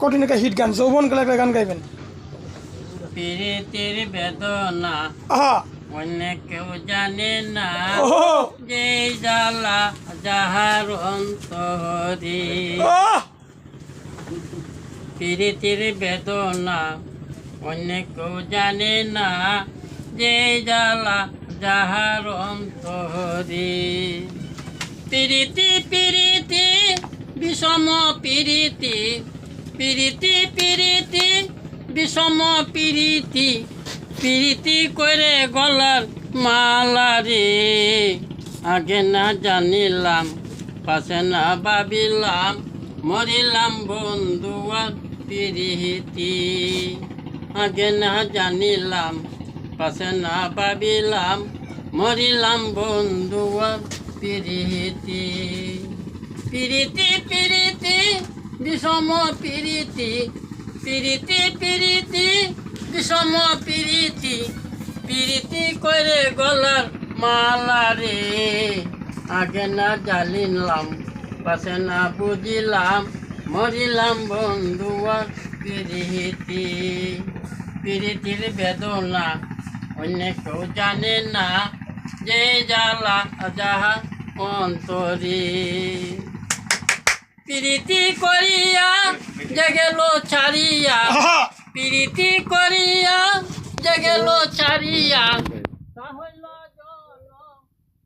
কঠিন একটা হিট গান যৌবন গেলে একটা গান গাইবেন। প্রীতির বেদনা আহা অন্য কেউ জানে না, ওহো যে জ্বালা যাহার অন্তরে। আহ প্রীতির বেদনা অন্য কেউ জানে না, যে জ্বালা যাহার অন্তরে। প্রীতি প্রীতি বিষম প্রীতি, প্রীতি প্রীতি বিষম প্রীতি, প্রীতি করে গলার মালা রে। আগে না জানিলাম পাশে না ভাবিলাম, মরিলাম বন্ধুয়ার প্রীতি। আগে না জানিলাম পাশে না ভাবিলাম, মরিলাম বন্ধুয়ার প্রীতি। প্রীতি প্রীতি বিষম প্রীতি, প্রীতি প্রীতি বিষম প্রীতি, প্রীতি করে গলার মালা রে। আগে না জানিলাম পাশে না বুঝিলাম, মরিলাম বন্ধুয়ার প্রীতি। প্রীতির বেদনা অন্য কেউ জানে না, যে জ্বালা যাহা অন্তরে। প্রীতি করিয়া যে গেল ছাড়িয়া, আহা প্রীতি করিয়া যে গেল ছাড়িয়া, তা হইল জনম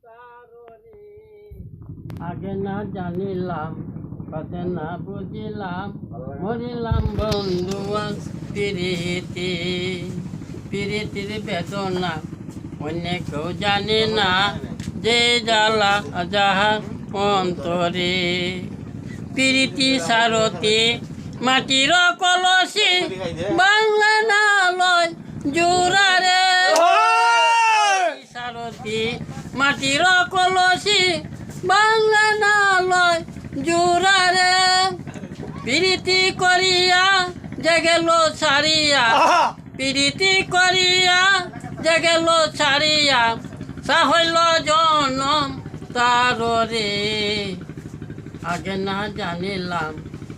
তাররে। আগে না জানিলাম পাশে না বুঝিলাম, মরিলাম বন্ধুয়ার প্রীতি। প্রীতির বেদনা অন্য কেউ জানে না, যে জ্বালা যাহার অন্তরে। প্রীতি সারথি মাটির কলসি, বাংলা না লয় জোড়ারে। সারথি মাটির কলসি, বাংলা না লয় জোড়ারে। প্রীতি করিয়া যে গেল ছাড়িয়া, আহা প্রীতি করিয়া যে গেল ছাড়িয়া, তা হইল জনম তাররে। আগে না জানিলাম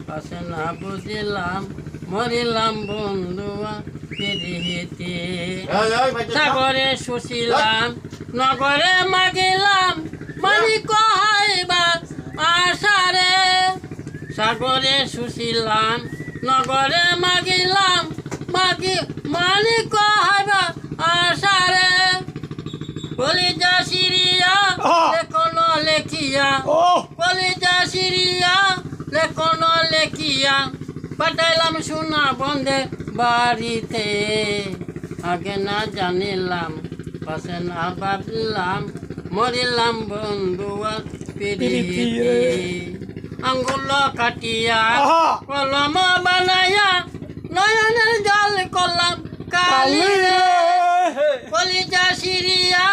পাশে না বুঝিলাম, মরিলাম বন্ধুয়া প্রীতি। সাগরে শুষিলাম নগরে মাগিলাম, মানিক হাইবা আশারে। সাগরে শুষিলাম নগরে মাগিলাম, মানিক হাইবা আশারে। কলিজা সিরিয়া লেখন লেখিয়া, ও কলিজা সিরিয়া লেখন লেখিয়া, পাঠাইলাম সোনা বন্ধে বাড়িতে। আগে না জানিলাম পাশে না ভাবলাম, মরিলাম বন্ধুয়ার প্রীতি। আঙ্গুল কাটিয়া আহা কলম বানাইয়া, নয়নের জল করলাম কালি রে। কলিজা সিরিয়া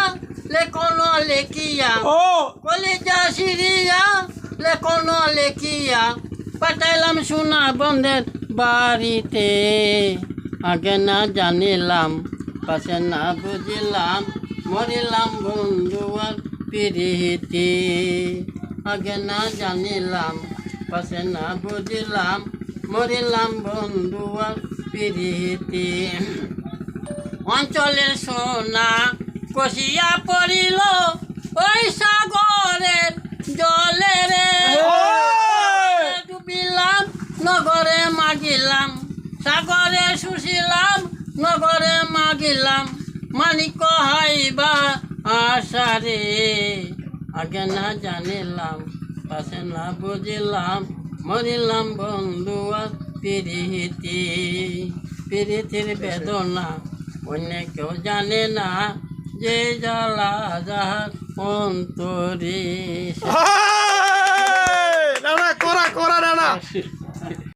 লেখন লেখিয়া, ও কলিজা সিরিয়া লেখন লেখিয়া, পাঠাইলাম সোনা বন্ধের বাড়িতে। আগে না জানিলাম পাশে না বুঝিলাম, মরিলাম বন্ধুয়ার প্রীতি। আগে না জানিলাম পাশে না বুঝিলাম, মরিলাম বন্ধুয়ার প্রীতি। অঞ্চলের সোনা কষিয়া পড়িল ওই সাগরের জলে রে। ডুবিলাম নগরে মাগিলাম, সাগরে শুষিলাম নগরে মাগিলাম, মানিক হাইবা আশারে। আগে না জানিলাম পাশে না বুঝিলাম, মরিলাম বন্ধুয়ার প্রীতি। প্রীতির বেদনা অন্য কেউ জানে না, যে জ্বালা যাহার অন্তরে। নানা করা করা নানা